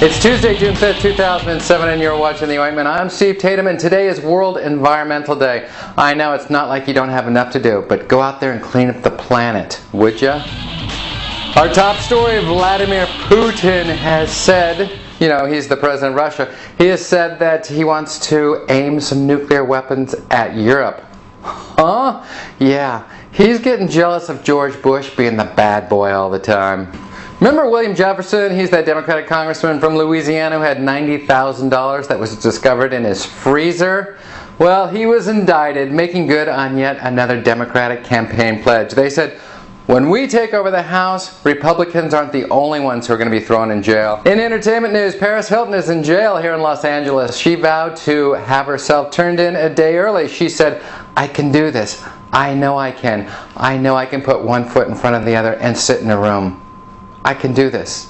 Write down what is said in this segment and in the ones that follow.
It's Tuesday, June 5th, 2007, and you're watching The Ointment. I'm Steve Tatham, and today is World Environmental Day. I know it's not like you don't have enough to do, but go out there and clean up the planet, would ya? Our top story, Vladimir Putin has said, you know, he's the president of Russia, he has said that he wants to aim some nuclear weapons at Europe. Huh? Yeah, he's getting jealous of George Bush being the bad boy all the time. Remember William Jefferson? He's that Democratic congressman from Louisiana who had $90,000 that was discovered in his freezer. Well, he was indicted, making good on yet another Democratic campaign pledge. They said, when we take over the House, Republicans aren't the only ones who are going to be thrown in jail. In entertainment news, Paris Hilton is in jail here in Los Angeles. She vowed to have herself turned in a day early. She said, I can do this. I know I can. I know I can put one foot in front of the other and sit in a room. I can do this.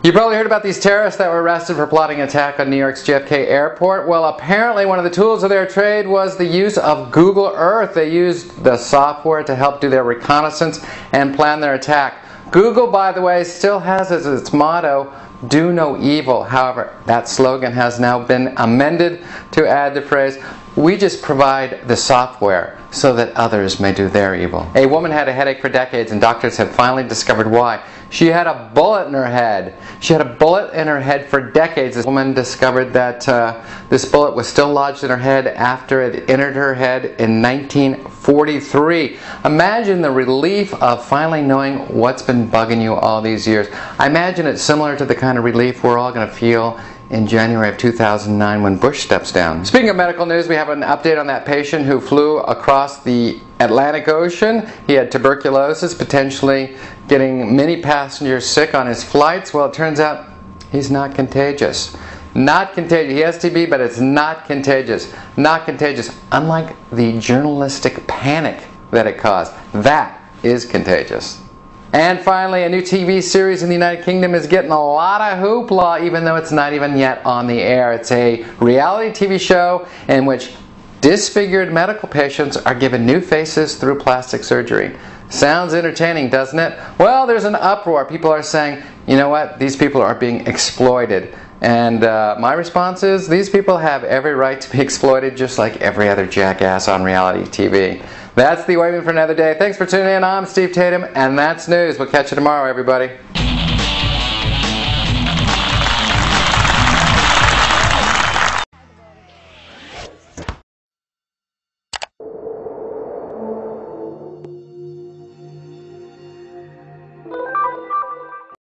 You probably heard about these terrorists that were arrested for plotting an attack on New York's JFK airport. Well, apparently one of the tools of their trade was the use of Google Earth. They used the software to help do their reconnaissance and plan their attack. Google, by the way, still has as its motto, do no evil. However, that slogan has now been amended to add the phrase, we just provide the software so that others may do their evil. A woman had a headache for decades, and doctors have finally discovered why. She had a bullet in her head. She had a bullet in her head for decades. This woman discovered that this bullet was still lodged in her head after it entered her head in 1943. Imagine the relief of finally knowing what's been bugging you all these years. I imagine it's similar to the kind of relief we're all going to feel in January of 2009 when Bush steps down. Speaking of medical news, we have an update on that patient who flew across the Atlantic Ocean. He had tuberculosis, potentially getting many passengers sick on his flights. Well, it turns out he's not contagious. Not contagious. He has TB, but it's not contagious. Not contagious. Unlike the journalistic panic that it caused. That is contagious. And finally, a new TV series in the United Kingdom is getting a lot of hoopla, even though it's not even yet on the air. It's a reality TV show in which disfigured medical patients are given new faces through plastic surgery. Sounds entertaining, doesn't it? Well, there's an uproar. People are saying, you know what, these people are being exploited. And my response is, these people have every right to be exploited just like every other jackass on reality TV. That's The Ointment for another day. Thanks for tuning in. I'm Steve Tatham, and that's news. We'll catch you tomorrow, everybody.